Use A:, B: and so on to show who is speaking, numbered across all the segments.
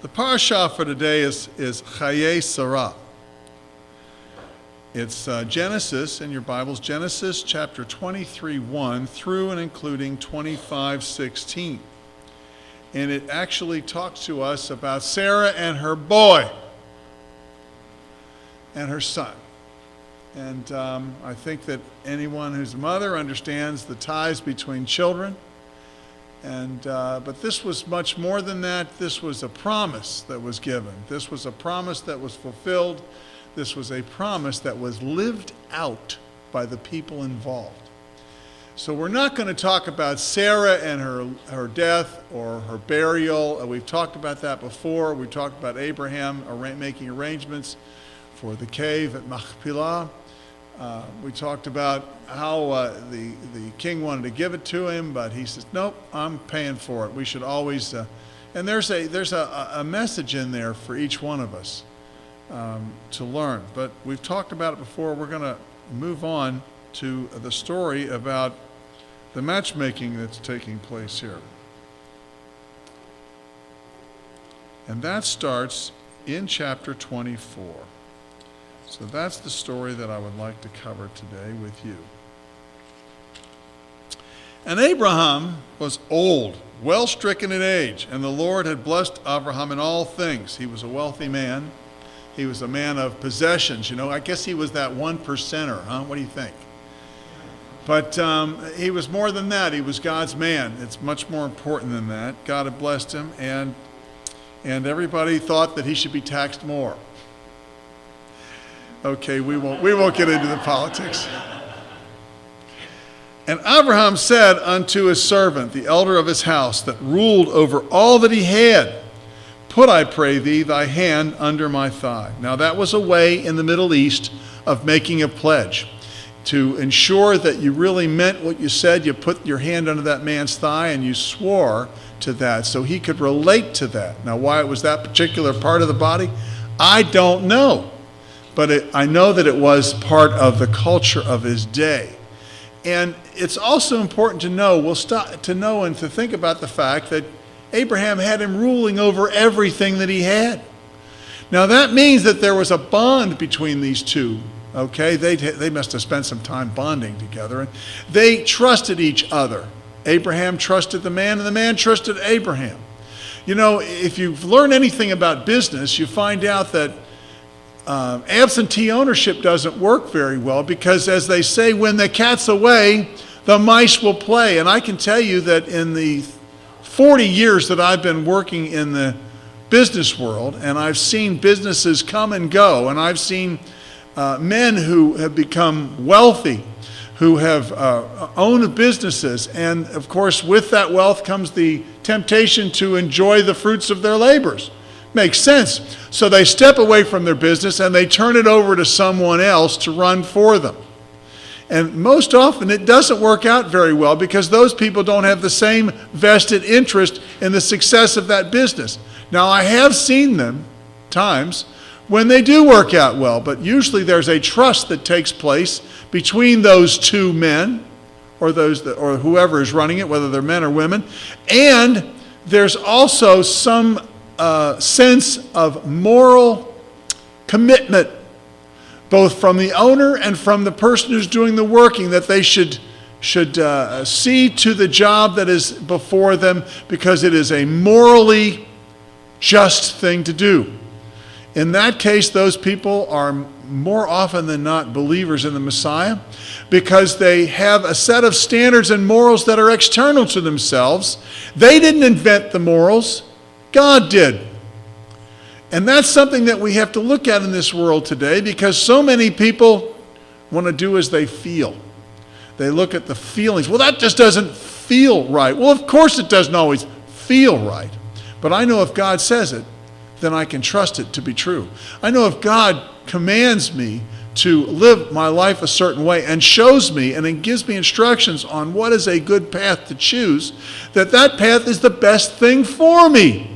A: The Parsha for today is Chaye Sarah. It's Genesis, in your Bibles, Genesis chapter 23:1 through and including 25:16. And it actually talks to us about Sarah and her boy and her son. And I think that anyone who's a mother understands the ties between children. But this was much more than that. This was a promise that was given. This was a promise that was fulfilled. This was a promise that was lived out by the people involved. So we're not going to talk about Sarah and her death or her burial. We've talked about that before. We talked about Abraham making arrangements for the cave at Machpelah. We talked about how the king wanted to give it to him, but he says, nope, I'm paying for it. We should always, and there's a message in there for each one of us to learn. But we've talked about it before. We're going to move on to the story about the matchmaking that's taking place here. And that starts in chapter 24. So that's the story that I would like to cover today with you. And Abraham was old, well stricken in age, and the Lord had blessed Abraham in all things. He was a wealthy man. He was a man of possessions. You know, I guess he was that 1%er, huh? What do you think? But he was more than that. He was God's man. It's much more important than that. God had blessed him, and everybody thought that he should be taxed more. Okay, we won't get into the politics. And Abraham said unto his servant, the elder of his house, that ruled over all that he had, put, I pray thee, thy hand under my thigh. Now that was a way in the Middle East of making a pledge. To ensure that you really meant what you said, you put your hand under that man's thigh and you swore to that so he could relate to that. Now why it was that particular part of the body, I don't know. But I know that it was part of the culture of his day. And it's also important to know, and to think about the fact that Abraham had him ruling over everything that he had. Now that means that there was a bond between these two. Okay, they must have spent some time bonding together. And they trusted each other. Abraham trusted the man, and the man trusted Abraham. You know, if you've learned anything about business, you find out that absentee ownership doesn't work very well because, as they say, when the cat's away, the mice will play. And I can tell you that in the 40 years that I've been working in the business world, and I've seen businesses come and go, and I've seen men who have become wealthy, who have owned businesses, and of course with that wealth comes the temptation to enjoy the fruits of their labors. Makes sense. So they step away from their business and they turn it over to someone else to run for them. And most often it doesn't work out very well because those people don't have the same vested interest in the success of that business. Now I have seen them times when they do work out well, but usually there's a trust that takes place between those two men or whoever is running it, whether they're men or women, and there's also some sense of moral commitment, both from the owner and from the person who's doing the working, that they should see to the job that is before them because it is a morally just thing to do. In that case, those people are more often than not believers in the Messiah because they have a set of standards and morals that are external to themselves. They didn't invent the morals. God did. And that's something that we have to look at in this world today because so many people want to do as they feel. They look at the feelings. Well, that just doesn't feel right. Well, of course it doesn't always feel right. But I know if God says it, then I can trust it to be true. I know if God commands me to live my life a certain way and shows me and then gives me instructions on what is a good path to choose, that path is the best thing for me.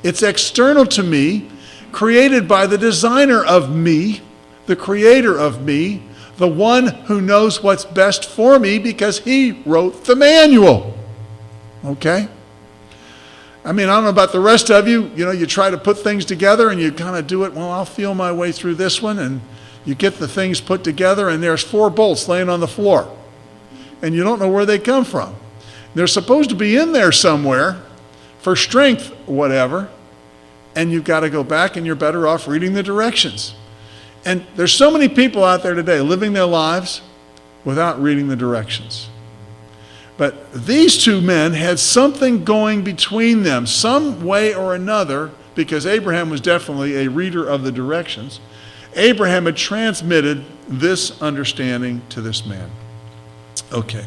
A: It's external to me, created by the designer of me, the creator of me, the one who knows what's best for me because he wrote the manual. Okay? I mean, I don't know about the rest of you. You know, you try to put things together and you kind of do it, well, I'll feel my way through this one. And you get the things put together and there's 4 bolts laying on the floor. And you don't know where they come from. They're supposed to be in there somewhere for strength, whatever. And you've got to go back and you're better off reading the directions. And there's so many people out there today living their lives without reading the directions. But these 2 men had something going between them, some way or another, because Abraham was definitely a reader of the directions. Abraham had transmitted this understanding to this man. Okay.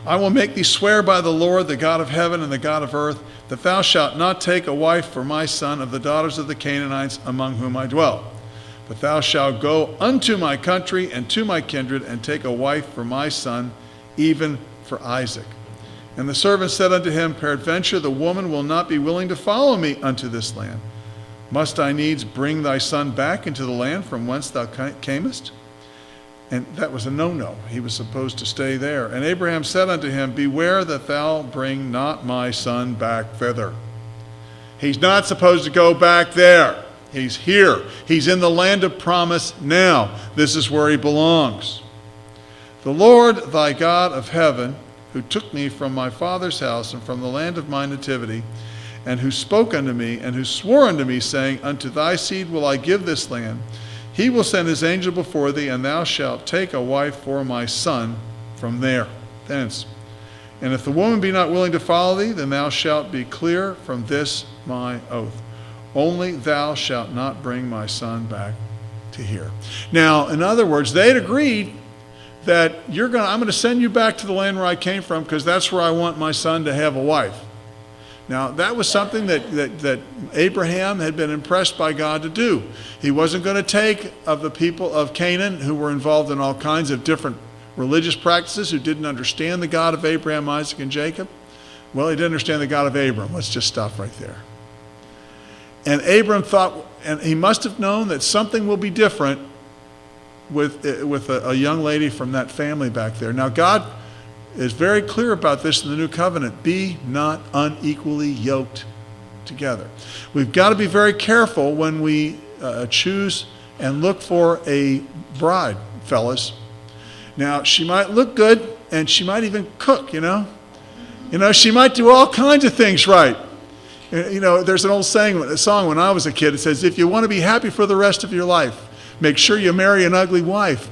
A: I will make thee swear by the Lord, the God of heaven and the God of earth, that thou shalt not take a wife for my son of the daughters of the Canaanites among whom I dwell. But thou shalt go unto my country and to my kindred, and take a wife for my son, even for Isaac. And the servant said unto him, Peradventure the woman will not be willing to follow me unto this land. Must I needs bring thy son back into the land from whence thou camest? And that was a no-no. He was supposed to stay there. And Abraham said unto him, Beware that thou bring not my son back thither. He's not supposed to go back there. He's here. He's in the land of promise now. This is where he belongs. The Lord thy God of heaven, who took me from my father's house and from the land of my nativity, and who spoke unto me, and who swore unto me, saying, Unto thy seed will I give this land. He will send his angel before thee, and thou shalt take a wife for my son from thence. And if the woman be not willing to follow thee, then thou shalt be clear from this my oath. Only thou shalt not bring my son back to here. Now, in other words, they'd agreed that I'm going to send you back to the land where I came from, because that's where I want my son to have a wife. Now, that was something that Abraham had been impressed by God to do. He wasn't going to take of the people of Canaan who were involved in all kinds of different religious practices, who didn't understand the God of Abraham, Isaac, and Jacob. Well, he didn't understand the God of Abram. Let's just stop right there. And Abram thought, and he must have known that something will be different with a young lady from that family back there. Now, God is very clear about this in the New Covenant. Be not unequally yoked together. We've got to be very careful when we choose and look for a bride, fellas. Now, she might look good, and she might even cook, you know. She might do all kinds of things right. There's an old song when I was a kid. It says, if you want to be happy for the rest of your life, make sure you marry an ugly wife.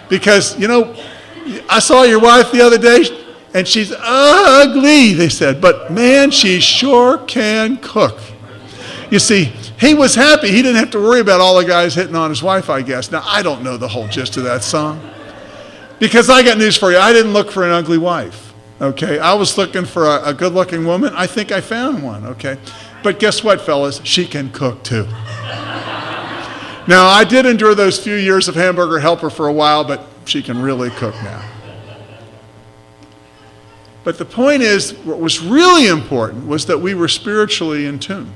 A: Because, I saw your wife the other day, and she's ugly, they said, but man, she sure can cook. You see, he was happy. He didn't have to worry about all the guys hitting on his wife, I guess. Now, I don't know the whole gist of that song. Because I got news for you. I didn't look for an ugly wife. Okay? I was looking for a good-looking woman. I think I found one. Okay? But guess what, fellas? She can cook, too. Now, I did endure those few years of hamburger helper for a while, but she can really cook now. But the point is, what was really important was that we were spiritually in tune.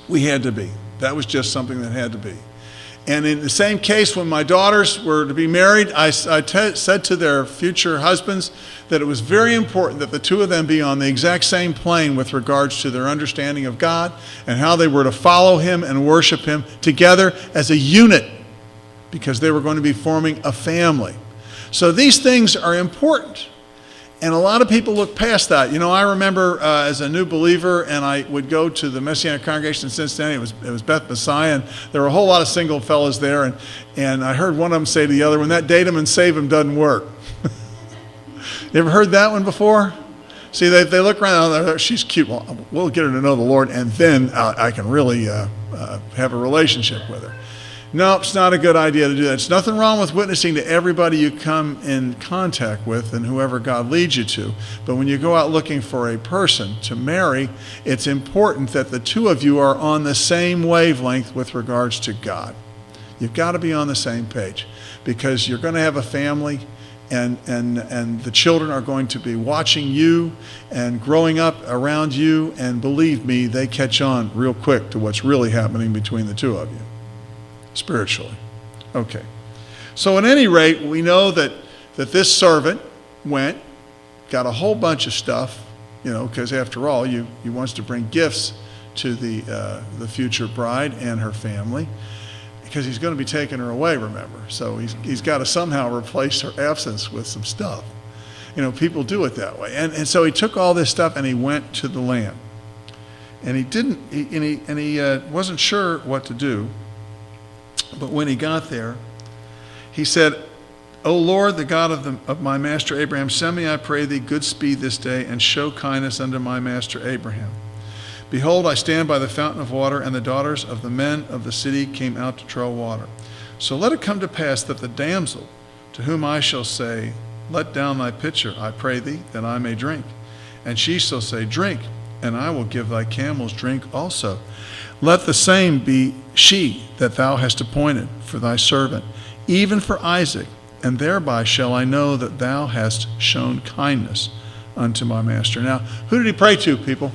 A: We had to be. That was just something that had to be. And in the same case, when my daughters were to be married, I said to their future husbands that it was very important that the two of them be on the exact same plane with regards to their understanding of God and how they were to follow him and worship him together as a unit, because they were going to be forming a family. So these things are important. And a lot of people look past that. I remember as a new believer, and I would go to the Messianic congregation in Cincinnati. It was Beth Messiah, and there were a whole lot of single fellas there. And I heard one of them say to the other, when that date him and save him doesn't work. You ever heard that one before? See, they look around, she's cute. Well, we'll get her to know the Lord, and then I can really have a relationship with her. No, it's not a good idea to do that. It's nothing wrong with witnessing to everybody you come in contact with and whoever God leads you to. But when you go out looking for a person to marry, it's important that the two of you are on the same wavelength with regards to God. You've got to be on the same page, because you're going to have a family, and the children are going to be watching you and growing up around you, and believe me, they catch on real quick to what's really happening between the two of you. Spiritually. Okay. So at any rate, we know that this servant went, got a whole bunch of stuff, because after all, he wants to bring gifts to the future bride and her family, because he's going to be taking her away, remember. So he's got to somehow replace her absence with some stuff. People do it that way. And so he took all this stuff and he went to the land. And he wasn't sure what to do. But when he got there, he said, O Lord, the God of my master Abraham, send me, I pray thee, good speed this day, and show kindness unto my master Abraham. Behold, I stand by the fountain of water, and the daughters of the men of the city came out to draw water. So let it come to pass that the damsel, to whom I shall say, let down thy pitcher, I pray thee, that I may drink. And she shall say, drink, and I will give thy camels drink also. Let the same be she that thou hast appointed for thy servant, even for Isaac, and thereby shall I know that thou hast shown kindness unto my master. Now, who did he pray to, people?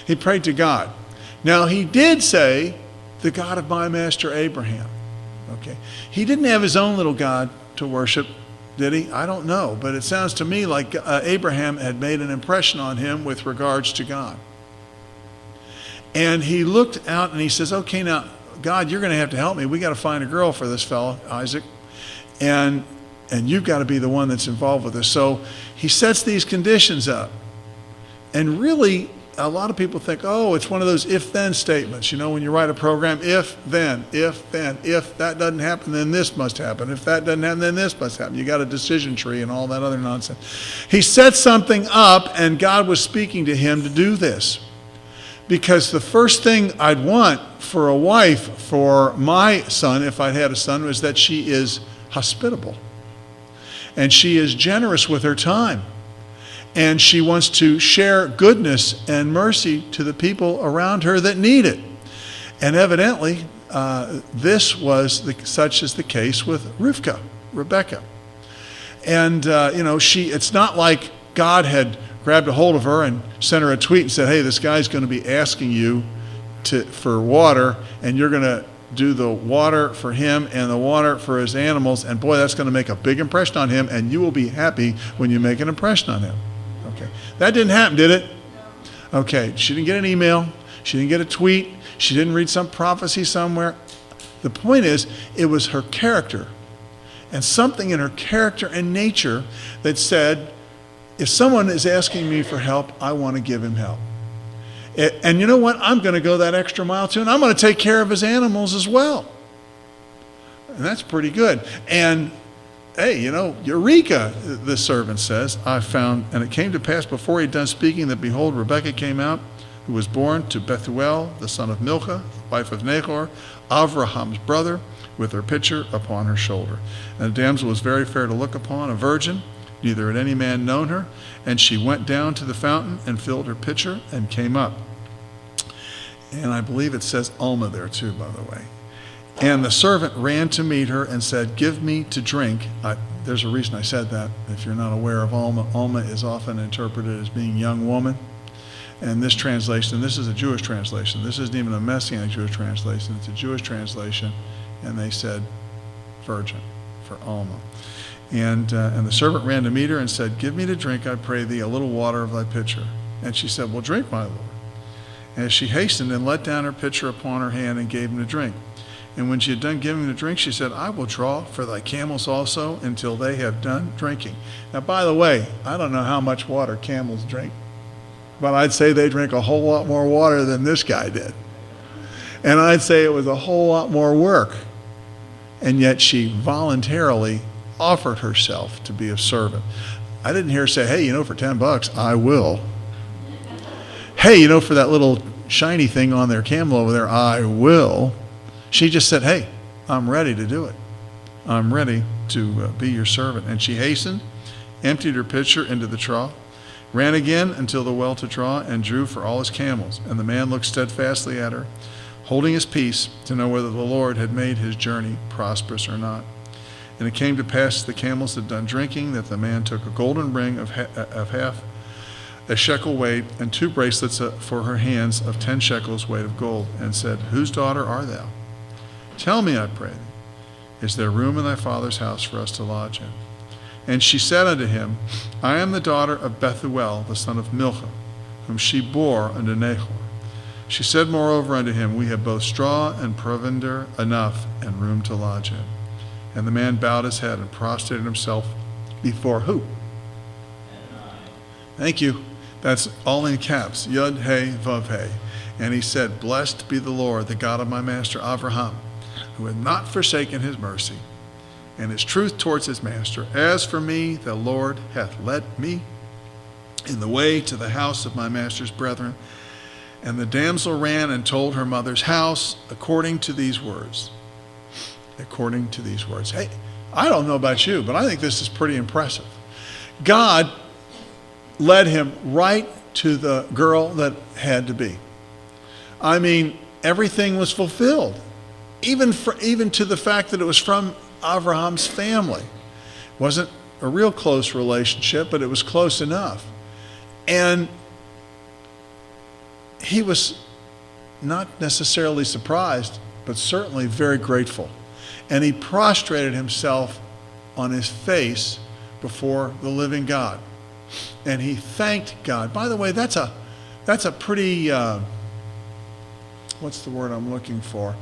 A: He prayed to God. Now, he did say, the God of my master Abraham. Okay. He didn't have his own little God to worship, did he? I don't know. But it sounds to me like Abraham had made an impression on him with regards to God. And he looked out and he says, okay, now, God, you're going to have to help me. We got to find a girl for this fellow, Isaac. And you've got to be the one that's involved with this. So he sets these conditions up. And really, a lot of people think, oh, it's one of those if-then statements. When you write a program, if, then, if that doesn't happen, then this must happen. If that doesn't happen, then this must happen. You got a decision tree and all that other nonsense. He set something up, and God was speaking to him to do this. Because the first thing I'd want for a wife for my son, if I'd had a son, was that she is hospitable. And she is generous with her time. And she wants to share goodness and mercy to the people around her that need it. And evidently, this was such as the case with Rebecca. And, it's not like God had grabbed a hold of her and sent her a tweet and said, hey, this guy's going to be asking you for water, and you're going to do the water for him and the water for his animals, and boy, that's going to make a big impression on him, and you will be happy when you make an impression on him. Okay, that didn't happen, did it? Okay, she didn't get an email, she didn't get a tweet, she didn't read some prophecy somewhere. The point is, it was her character, and something in her character and nature that said, if someone is asking me for help, I want to give him help. And you know what? I'm going to go that extra mile too, and I'm going to take care of his animals as well. And that's pretty good. And hey, Eureka, the servant says, I found, and it came to pass before he had done speaking that behold, Rebekah came out, who was born to Bethuel, the son of Milcah, wife of Nahor, Avraham's brother, with her pitcher upon her shoulder. And the damsel was very fair to look upon, a virgin, neither had any man known her. And she went down to the fountain and filled her pitcher and came up. And I believe it says Alma there too, by the way. And the servant ran to meet her and said, give me to drink. There's a reason I said that. If you're not aware of Alma, Alma is often interpreted as being young woman. And this translation, this is a Jewish translation. This isn't even a Messianic Jewish translation. It's a Jewish translation. And they said virgin for Alma. And the servant ran to meet her and said, give me to drink, I pray thee, a little water of thy pitcher. And she said, well, drink, my Lord. And she hastened and let down her pitcher upon her hand and gave him to drink. And when she had done giving him to drink, she said, I will draw for thy camels also until they have done drinking. Now, by the way, I don't know how much water camels drink, but I'd say they drink a whole lot more water than this guy did. And I'd say it was a whole lot more work. And yet she voluntarily offered herself to be a servant. I didn't hear her say, hey, for $10, I will. Hey, for that little shiny thing on their camel over there, I will. She just said, hey, I'm ready to do it. I'm ready to be your servant. And she hastened, emptied her pitcher into the trough, ran again until the well to draw, and drew for all his camels. And the man looked steadfastly at her, holding his peace, to know whether the Lord had made his journey prosperous or not. And it came to pass, the camels had done drinking, that the man took a golden ring of half a shekel weight, and 2 bracelets for her hands of 10 shekels weight of gold, and said, whose daughter art thou? Tell me, I pray thee, is there room in thy father's house for us to lodge in? And she said unto him, I am the daughter of Bethuel, the son of Milcah, whom she bore unto Nahor. She said moreover unto him, We have both straw and provender enough, and room to lodge in. And the man bowed his head and prostrated himself before who? Thank you. That's all in caps. Yud, He, Vav, He. And he said, Blessed be the Lord, the God of my master Abraham, who hath not forsaken his mercy and his truth towards his master. As for me, the Lord hath led me in the way to the house of my master's brethren. And the damsel ran and told her mother's house according to these words. According to these words. Hey, I don't know about you, but I think this is pretty impressive. God led him right to the girl that had to be. I mean, everything was fulfilled. Even to the fact that it was from Abraham's family. It wasn't a real close relationship, but it was close enough. And he was not necessarily surprised, but certainly very grateful. And he prostrated himself on his face before the living God. And he thanked God. By the way, that's a pretty, what's the word I'm looking for?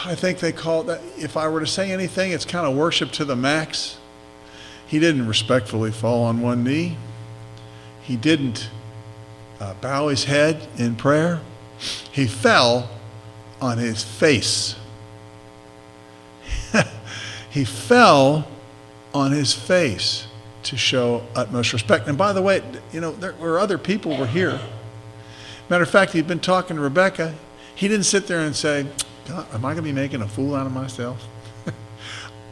A: I think they call that, if I were to say anything, it's kind of worship to the max. He didn't respectfully fall on one knee. He didn't bow his head in prayer. He fell on his face. He fell on his face to show utmost respect. And by the way, there were other people were here. Matter of fact, he'd been talking to Rebecca. He didn't sit there and say, God, am I going to be making a fool out of myself?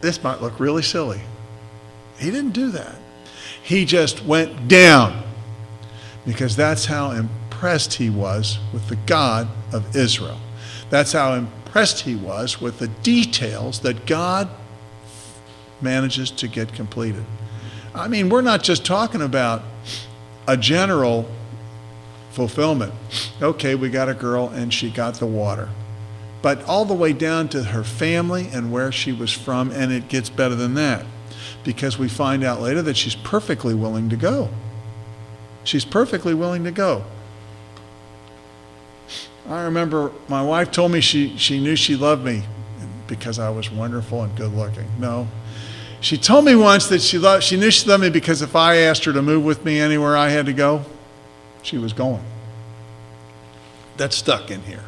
A: This might look really silly. He didn't do that. He just went down because that's how impressed he was with the God of Israel. That's how impressed he was with the details that God manages to get completed. I mean, we're not just talking about a general fulfillment. Okay, we got a girl and she got the water. But all the way down to her family and where she was from, and it gets better than that. Because we find out later that she's perfectly willing to go. She's perfectly willing to go. I remember my wife told me she knew she loved me because I was wonderful and good looking. No. She told me once that she knew she loved me because if I asked her to move with me anywhere I had to go, she was going. That stuck in here.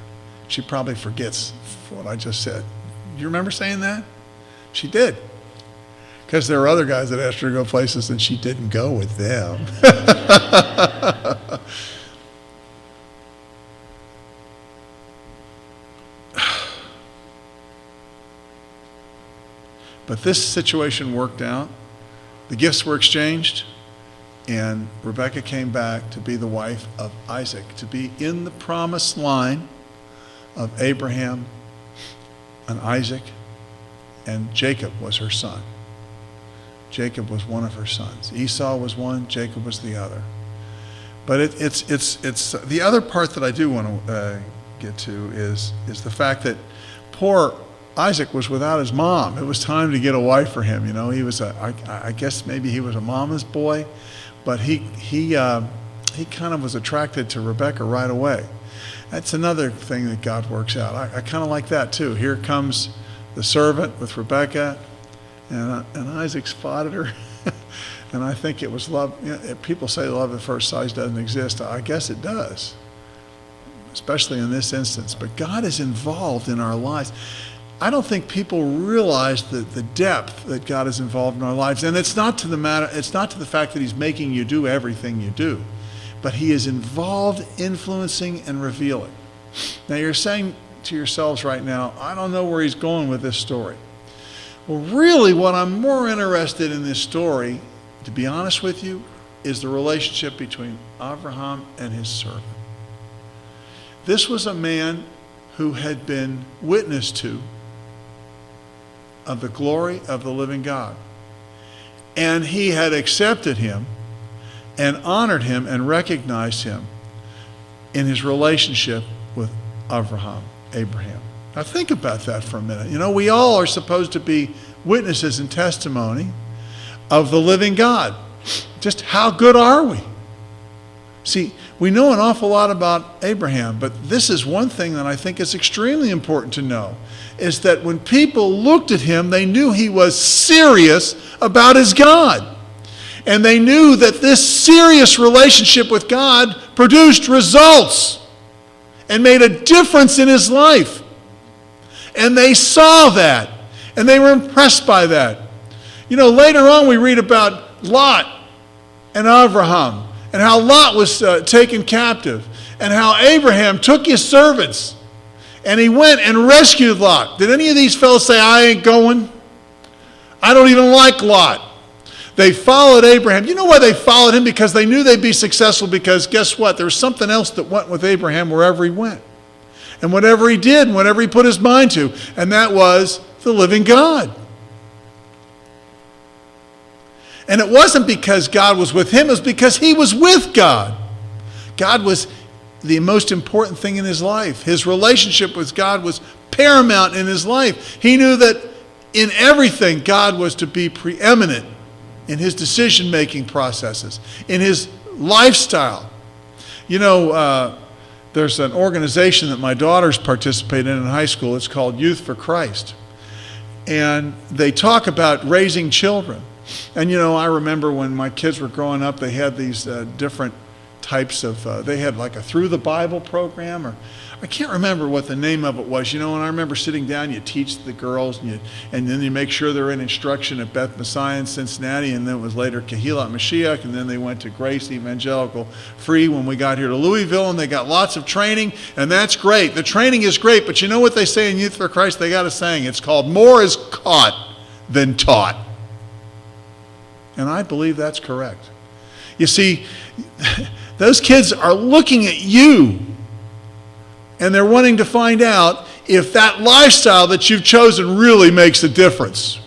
A: She probably forgets what I just said. You remember saying that? She did. Because there were other guys that asked her to go places and she didn't go with them. But this situation worked out. The gifts were exchanged, and Rebekah came back to be the wife of Isaac, to be in the promised line of Abraham and Isaac, and Jacob was her son. Jacob was one of her sons. Esau was one, Jacob was the other. But it's the other part that I do want to get to is the fact that poor Isaac was without his mom. It was time to get a wife for him. He was I guess maybe he was a mama's boy, but he kind of was attracted to Rebekah right away. That's another thing that God works out. I kind of like that too. Here comes the servant with Rebekah, and Isaac spotted her, and I think it was love. People say love at first sight doesn't exist. I guess it does, especially in this instance. But God is involved in our lives. I don't think people realize the depth that God is involved in our lives. And it's not to the fact that he's making you do everything you do, but he is involved, influencing, and revealing. Now you're saying to yourselves right now, I don't know where he's going with this story. Well, really what I'm more interested in this story, to be honest with you, is the relationship between Abraham and his servant. This was a man who had been witness to of the glory of the living God. And he had accepted him and honored him and recognized him in his relationship with Abraham. Now think about that for a minute. We all are supposed to be witnesses and testimony. of the living God. Just how good are we? See, we know an awful lot about Abraham, but this is one thing that I think is extremely important to know, is that when people looked at him, they knew he was serious about his God. And they knew that this serious relationship with God produced results and made a difference in his life. And they saw that, and they were impressed by that. You know, later on we read about Lot and Abraham, and how Lot was taken captive, and how Abraham took his servants, and he went and rescued Lot. Did any of these fellows say, I ain't going? I don't even like Lot. They followed Abraham. You know why they followed him? Because they knew they'd be successful, because guess what? There was something else that went with Abraham wherever he went. And whatever he did, and whatever he put his mind to, and that was the living God. And it wasn't because God was with him, it was because he was with God. God was the most important thing in his life. His relationship with God was paramount in his life. He knew that in everything, God was to be preeminent in his decision-making processes, in his lifestyle. You know, there's an organization that my daughters participate in high school. It's called Youth for Christ. And they talk about raising children. And, you know, I remember when my kids were growing up, they had these different types of, they had like a Through the Bible program, or I can't remember what the name of it was, you know, and I remember sitting down, you teach the girls, and then you make sure they're in instruction at Beth Messiah in Cincinnati, and then it was later Kehilat Mashiach, and then they went to Grace Evangelical Free when we got here to Louisville, and they got lots of training, and that's great. The training is great, but you know what they say in Youth for Christ? They got a saying. It's called, more is caught than taught. And I believe that's correct. You see, those kids are looking at you, and they're wanting to find out if that lifestyle that you've chosen really makes a difference.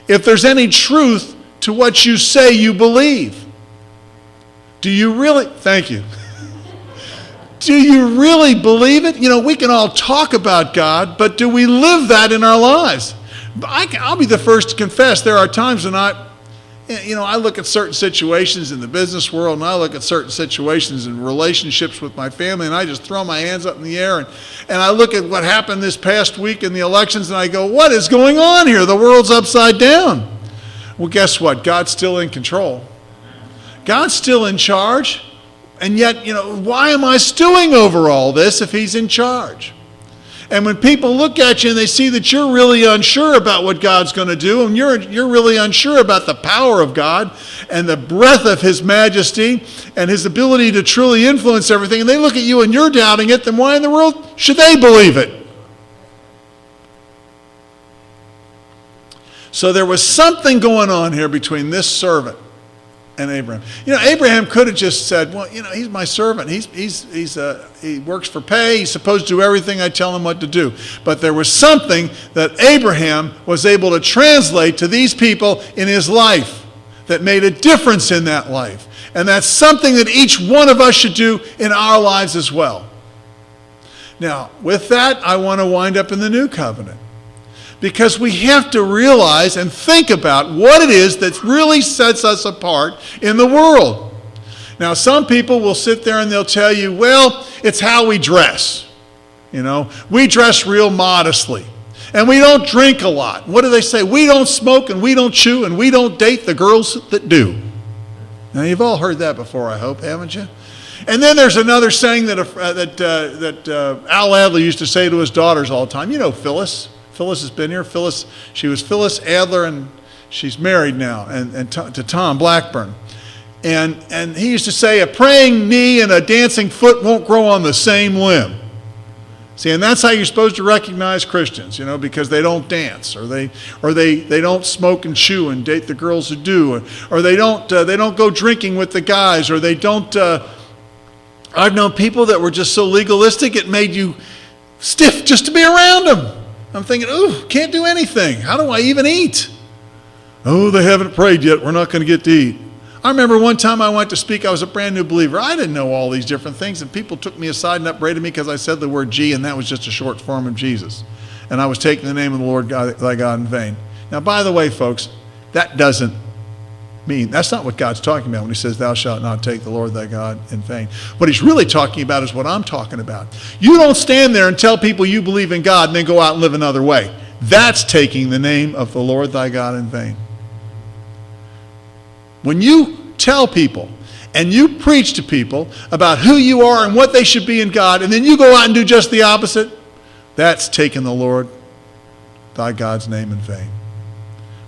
A: If there's any truth to what you say you believe. Do you really? Thank you. Do you really believe it? You know, we can all talk about God, but do we live that in our lives? I'll be the first to confess, there are times when I look at certain situations in the business world, and I look at certain situations in relationships with my family, and I just throw my hands up in the air, and I look at what happened this past week in the elections, and I go, what is going on here? The world's upside down. Well, guess what? God's still in control. God's still in charge, and yet, you know, why am I stewing over all this if he's in charge? And when people look at you and they see that you're really unsure about what God's going to do, and you're really unsure about the power of God and the breadth of his majesty and his ability to truly influence everything, and they look at you and you're doubting it, then why in the world should they believe it? So there was something going on here between this servant and Abraham. You know, Abraham could have just said, well, you know, he's my servant. He works for pay. He's supposed to do everything I tell him what to do. But there was something that Abraham was able to translate to these people in his life that made a difference in that life. And that's something that each one of us should do in our lives as well. Now, with that, I want to wind up in the new covenant. Because we have to realize and think about what it is that really sets us apart in the world. Now, some people will sit there and they'll tell you, well, it's how we dress. You know, we dress real modestly. And we don't drink a lot. What do they say? We don't smoke and we don't chew and we don't date the girls that do. Now, you've all heard that before, I hope, haven't you? And then there's another saying that Al Adler used to say to his daughters all the time. You know Phyllis. Phyllis has been here. She was Phyllis Adler, and she's married now, and to Tom Blackburn. And he used to say, a praying knee and a dancing foot won't grow on the same limb. See, and that's how you're supposed to recognize Christians, you know, because they don't dance, or they don't smoke and chew and date the girls who do, or they don't go drinking with the guys, or they don't. I've known people that were just so legalistic it made you stiff just to be around them. I'm thinking, ooh, can't do anything. How do I even eat? Oh, they haven't prayed yet. We're not going to get to eat. I remember one time I went to speak. I was a brand new believer. I didn't know all these different things, and people took me aside and upbraided me because I said the word G, and that was just a short form of Jesus. And I was taking the name of the Lord God, thy God in vain. Now, by the way, folks, That doesn't mean, that's not what God's talking about when he says, thou shalt not take the Lord thy God in vain. What he's really talking about is what I'm talking about. You don't stand there and tell people you believe in God and then go out and live another way. That's taking the name of the Lord thy God in vain. When you tell people and you preach to people about who you are and what they should be in God, and then you go out and do just the opposite, that's taking the Lord thy God's name in vain.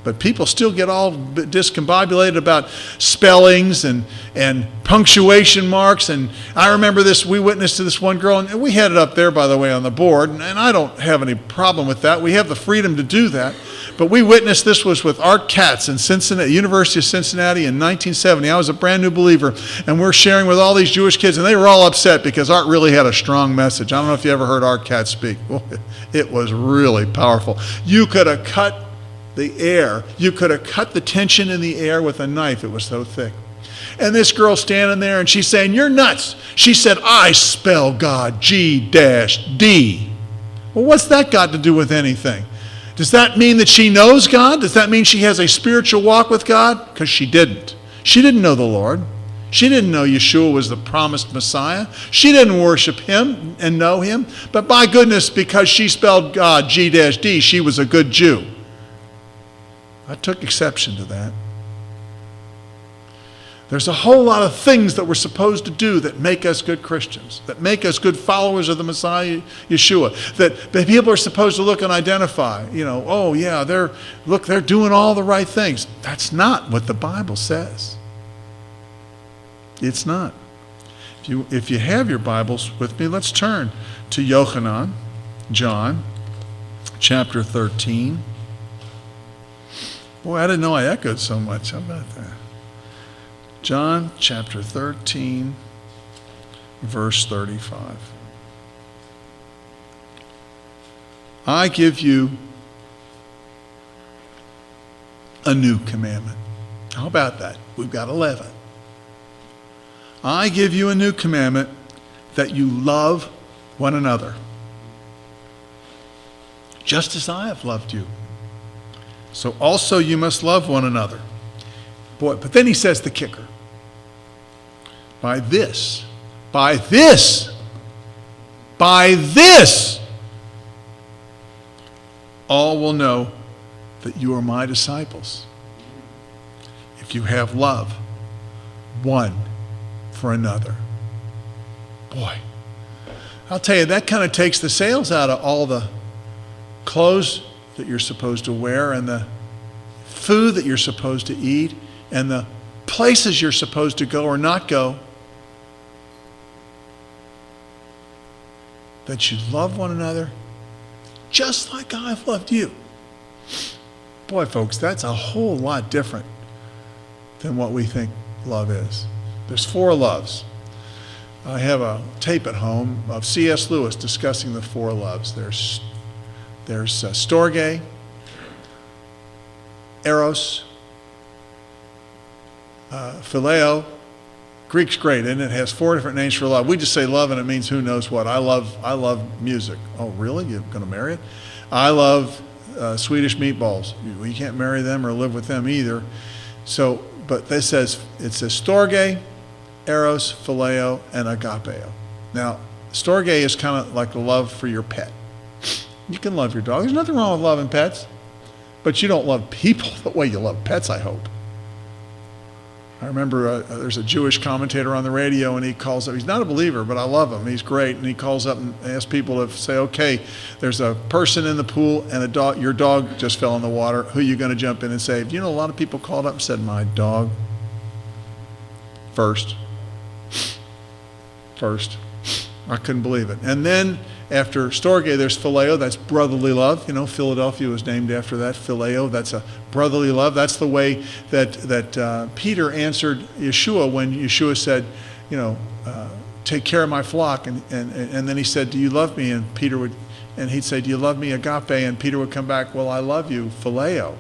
A: But people still get all discombobulated about spellings and punctuation marks. And I remember this, we witnessed to this one girl, and we had it up there, by the way, on the board, and I don't have any problem with that. We have the freedom to do that. But we witnessed, this was with Art Katz in Cincinnati, University of Cincinnati in 1970. I was a brand new believer, and we're sharing with all these Jewish kids, and they were all upset because Art really had a strong message. I don't know if you ever heard Art Katz speak. Well, it was really powerful. You could have cut the air. You could have cut the tension in the air with a knife. It was so thick. And this girl standing there, and she's saying, you're nuts. She said, I spell God G-D. Well, what's that got to do with anything? Does that mean that she knows God? Does that mean she has a spiritual walk with God? Because she didn't. She didn't know the Lord. She didn't know Yeshua was the promised Messiah. She didn't worship him and know him. But by goodness, because she spelled God G-D, she was a good Jew. I took exception to that. There's a whole lot of things that we're supposed to do that make us good Christians, that make us good followers of the Messiah, Yeshua, that people are supposed to look and identify. You know, oh yeah, they're doing all the right things. That's not what the Bible says. It's not. If you have your Bibles with me, let's turn to Yochanan, John, chapter 13. Boy, I didn't know I echoed so much. How about that? John chapter 13, verse 35. I give you a new commandment. How about that? We've got 11. I give you a new commandment, that you love one another, just as I have loved you. So also you must love one another. Boy, but then he says the kicker. By this, all will know that you are my disciples, if you have love one for another. Boy, I'll tell you, that kind of takes the sails out of all the clothes that you're supposed to wear and the food that you're supposed to eat and the places you're supposed to go or not go. That you love one another just like I've loved you. Boy, folks, that's a whole lot different than what we think love is. There's 4 loves. I have a tape at home of C.S. Lewis discussing the 4 loves. There's Storegay, Eros, Phileo. Greek's great, and it has 4 different names for love. We just say love, and it means who knows what. I love music. Oh, really? You're going to marry it? I love Swedish meatballs. You can't marry them or live with them either. So, but it says Storegay, Eros, Phileo, and Agapeo. Now, Storegay is kind of like the love for your pet. You can love your dog. There's nothing wrong with loving pets, but you don't love people the way you love pets, I hope. I remember there's a Jewish commentator on the radio, and he calls up. He's not a believer, but I love him. He's great, and he calls up and asks people to say, okay, there's a person in the pool, and a dog. Your dog just fell in the water. Who are you going to jump in and save? You know, a lot of people called up and said, my dog first. I couldn't believe it. And then after Storegay, there's Phileo. That's brotherly love. You know, Philadelphia was named after that. Phileo, that's a brotherly love. That's the way that Peter answered Yeshua when Yeshua said, you know, take care of my flock. And then he said, do you love me? And he'd say, do you love me, agape? And Peter would come back, well, I love you, Phileo.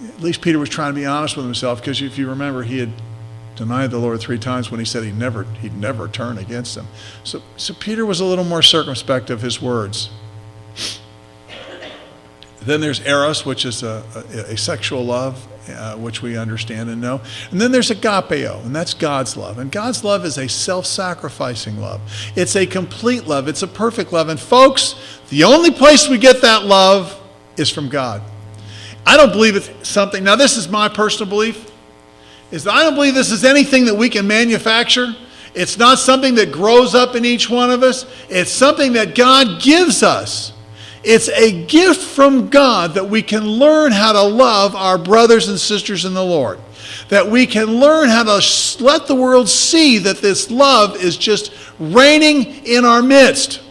A: At least Peter was trying to be honest with himself, because if you remember, he had denied the Lord 3 times when he said he'd never turn against him. So Peter was a little more circumspect of his words. Then there's eros, which is a sexual love, which we understand and know. And then there's agapeo, and that's God's love. And God's love is a self-sacrificing love. It's a complete love. It's a perfect love. And folks, the only place we get that love is from God. I don't believe it's something, now this is my personal belief, is that I don't believe this is anything that we can manufacture. It's not something that grows up in each one of us. It's something that God gives us. It's a gift from God that we can learn how to love our brothers and sisters in the Lord. That we can learn how to let the world see that this love is just reigning in our midst.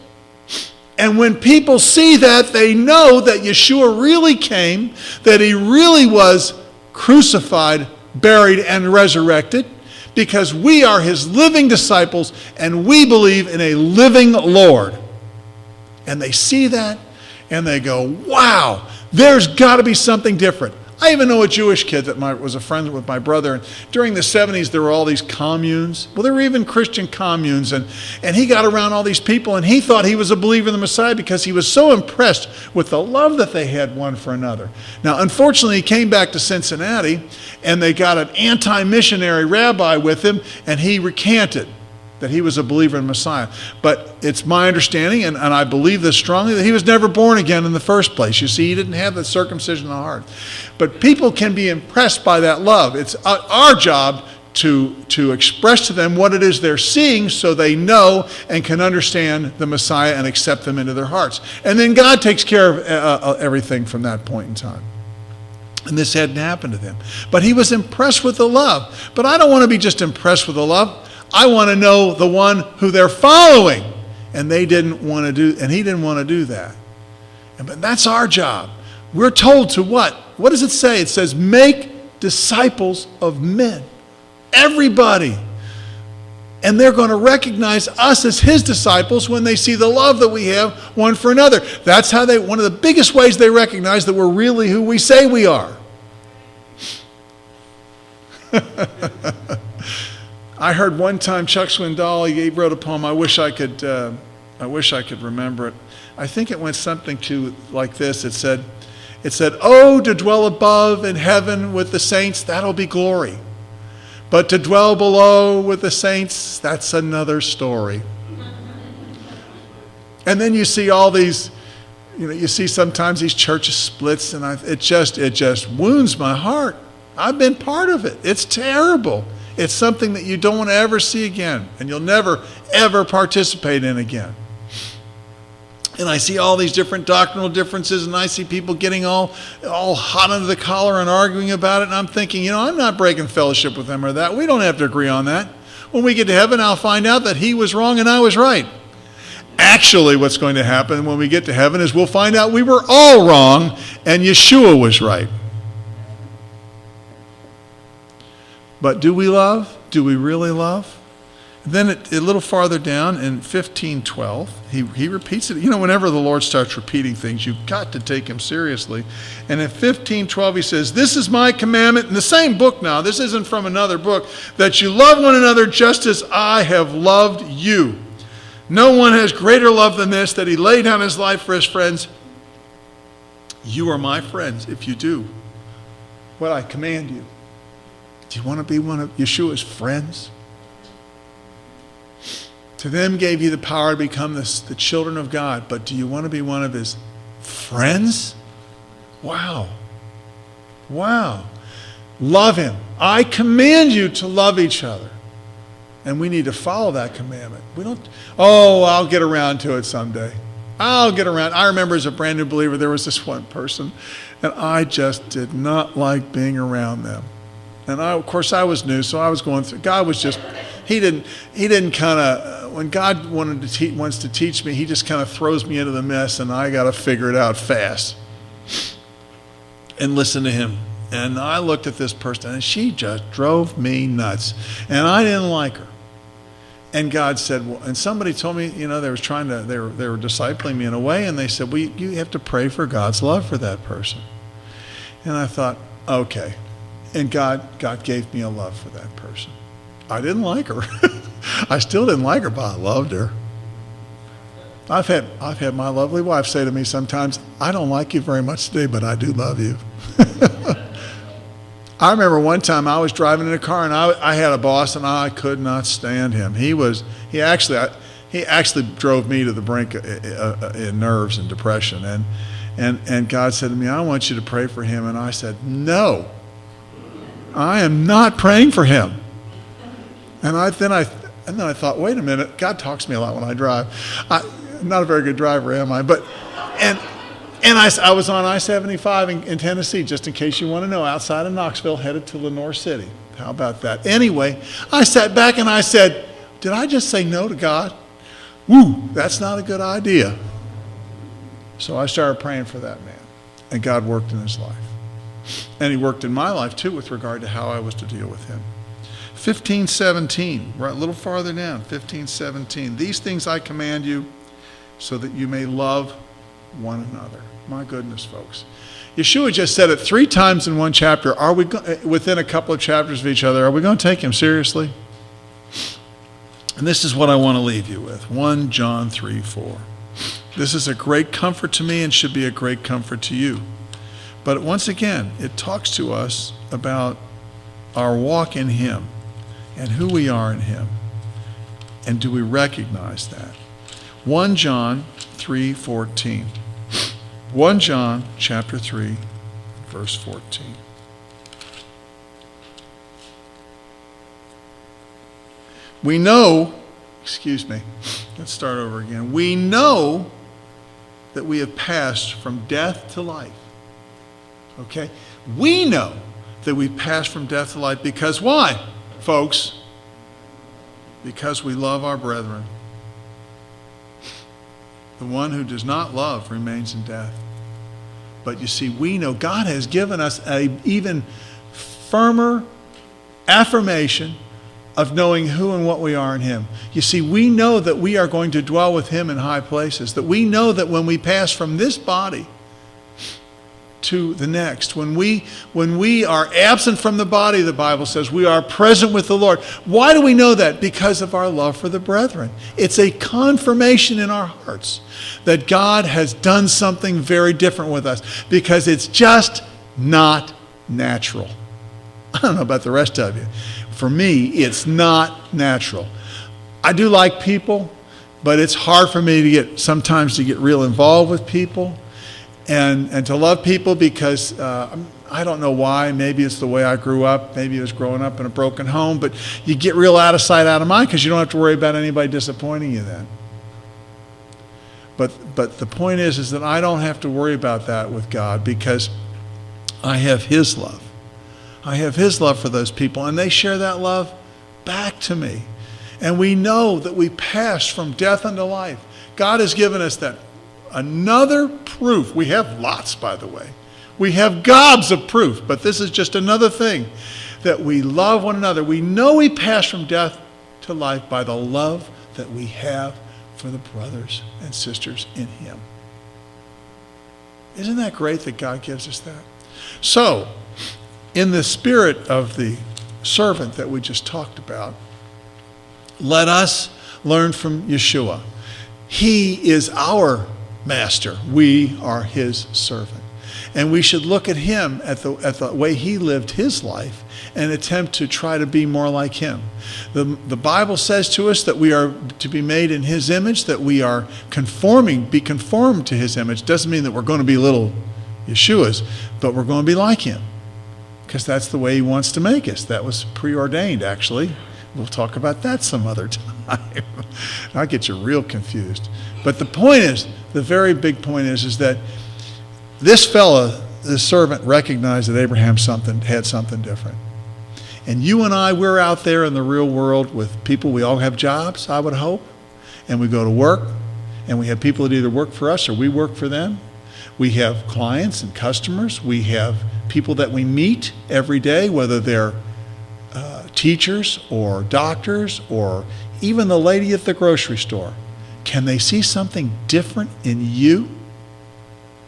A: And when people see that, they know that Yeshua really came, that he really was crucified, buried, and resurrected, because we are his living disciples and we believe in a living Lord. And they see that and they go, wow, there's got to be something different. I even know a Jewish kid that was a friend with my brother. And during the 70s, there were all these communes. Well, there were even Christian communes. And he got around all these people, and he thought he was a believer in the Messiah because he was so impressed with the love that they had one for another. Now, unfortunately, he came back to Cincinnati, and they got an anti-missionary rabbi with him, and he recanted that he was a believer in Messiah. But it's my understanding, and I believe this strongly, that he was never born again in the first place. You see, he didn't have that circumcision in the heart. But people can be impressed by that love. It's our job to express to them what it is they're seeing so they know and can understand the Messiah and accept them into their hearts. And then God takes care of everything from that point in time. And this hadn't happened to them. But he was impressed with the love. But I don't want to be just impressed with the love. I want to know the one who they're following. And they didn't want to do, and he didn't want to do that. But that's our job. We're told to what? What does it say? It says, make disciples of men. Everybody. And they're going to recognize us as his disciples when they see the love that we have one for another. That's how one of the biggest ways they recognize that we're really who we say we are. I heard one time Chuck Swindoll, he wrote a poem. I wish I could remember it. I think it went something like this. It said, "Oh, to dwell above in heaven with the saints, that'll be glory. But to dwell below with the saints, that's another story." And then you see all these, you see sometimes these churches splits, and it just wounds my heart. I've been part of it. It's terrible. It's something that you don't want to ever see again, and you'll never, ever participate in again. And I see all these different doctrinal differences, and I see people getting all hot under the collar and arguing about it, and I'm thinking, I'm not breaking fellowship with them or that. We don't have to agree on that. When we get to heaven, I'll find out that he was wrong and I was right. Actually, what's going to happen when we get to heaven is we'll find out we were all wrong and Yeshua was right. But do we love? Do we really love? Then a little farther down in 15:12, he repeats it. Whenever the Lord starts repeating things, you've got to take him seriously. And in 15:12 he says, "This is my commandment," in the same book now, this isn't from another book, "that you love one another just as I have loved you. No one has greater love than this, that he laid down his life for his friends. You are my friends if you do what I command you." Do you want to be one of Yeshua's friends? To them gave you the power to become the children of God, but do you want to be one of his friends? Wow. Wow. Love him. I command you to love each other. And we need to follow that commandment. I'll get around to it someday. I'll get around. I remember as a brand new believer, there was this one person, and I just did not like being around them. And of course I was new, so I was going through. God was just, he didn't kind of, when God wants to teach me, he just kind of throws me into the mess, and I got to figure it out fast and listen to him. And I looked at this person, and she just drove me nuts, and I didn't like her. And God said, and somebody told me, they were discipling me in a way, and they said, well, you have to pray for God's love for that person. And I thought, okay. And God gave me a love for that person. I didn't like her. I still didn't like her, but I loved her. I've had my lovely wife say to me sometimes, I don't like you very much today, but I do love you. I remember one time I was driving in a car and I had a boss and I could not stand him. He actually drove me to the brink in nerves and depression. And God said to me, I want you to pray for him. And I said, no, I am not praying for him. And then I thought, wait a minute, God talks to me a lot when I drive. I'm not a very good driver, am I? I was on I-75 in Tennessee, just in case you want to know, outside of Knoxville, headed to Lenore City. How about that? Anyway, I sat back and I said, did I just say no to God? Woo, that's not a good idea. So I started praying for that man, and God worked in his life. And he worked in my life, too, with regard to how I was to deal with him. 15:17, right a little farther down, 15:17. These things I command you so that you may love one another. My goodness, folks. Yeshua just said it 3 times in one chapter. Are we within a couple of chapters of each other? Are we going to take him seriously? And this is what I want to leave you with. 1 John 3:4. This is a great comfort to me and should be a great comfort to you. But once again, it talks to us about our walk in him and who we are in him. And do we recognize that? 1 John 3:14. 1 John chapter 3, verse 14. We know, let's start over again. We know that we have passed from death to life. Okay? We know that we've passed from death to life because why, folks? Because we love our brethren. The one who does not love remains in death. But you see, we know God has given us an even firmer affirmation of knowing who and what we are in him. You see, we know that we are going to dwell with him in high places, that we know that when we pass from this body to the next, when we are absent from the body, the Bible says, we are present with the Lord. Why do we know that? Because of our love for the brethren. It's a confirmation in our hearts that God has done something very different with us, because it's just not natural. I don't know about the rest of you. For me, it's not natural. I do like people, but it's hard for me sometimes to get real involved with people and to love people because I don't know why. Maybe it's the way I grew up. Maybe it was growing up in a broken home, but you get real out of sight, out of mind because you don't have to worry about anybody disappointing you then. But the point is that I don't have to worry about that with God because I have his love. I have his love for those people, and they share that love back to me. And we know that we passed from death unto life. God has given us that. Another proof. We have lots, by the way. We have gobs of proof, but this is just another thing that we love one another. We know we passed from death to life by the love that we have for the brothers and sisters in him. Isn't that great that God gives us that? So, in the spirit of the servant that we just talked about, let us learn from Yeshua. He is our master. We are his servant. And we should look at him, at the way he lived his life, and attempt to try to be more like him. The Bible says to us that we are to be made in his image, that we are be conformed to his image. Doesn't mean that we're going to be little Yeshuas, but we're going to be like him. Because that's the way he wants to make us. That was preordained, actually. We'll talk about that some other time. I'll get you real confused. But the point is, the very big point is that this fella, this servant, recognized that Abraham had something different. And you and I, we're out there in the real world with people. We all have jobs, I would hope. And we go to work. And we have people that either work for us or we work for them. We have clients and customers. We have people that we meet every day, whether they're teachers or doctors or even the lady at the grocery store. Can they see something different in you?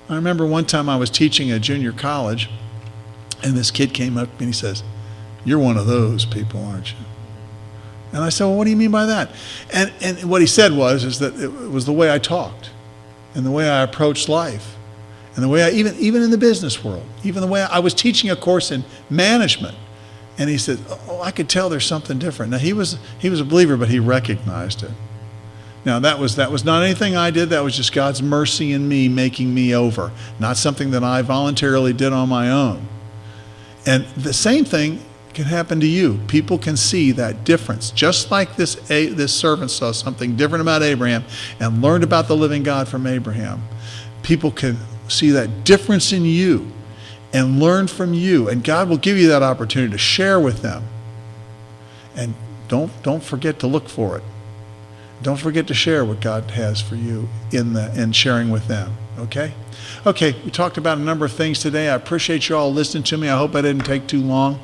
A: I remember one time I was teaching a junior college, and this kid came up to me and he says, "You're one of those people, aren't you?" And I said, well, what do you mean by that? And what he said is that it was the way I talked and the way I approached life and the way I, even in the business world, even the way I was teaching a course in management. And he said, oh, I could tell there's something different. Now, he was a believer, but he recognized it. Now, that was not anything I did. That was just God's mercy in me, making me over. Not something that I voluntarily did on my own. And the same thing can happen to you. People can see that difference. Just like this servant saw something different about Abraham and learned about the living God from Abraham. People can see that difference in you and learn from you. And God will give you that opportunity to share with them. And don't forget to look for it. Don't forget to share what God has for you in sharing with them. Okay? Okay, we talked about a number of things today. I appreciate you all listening to me. I hope I didn't take too long.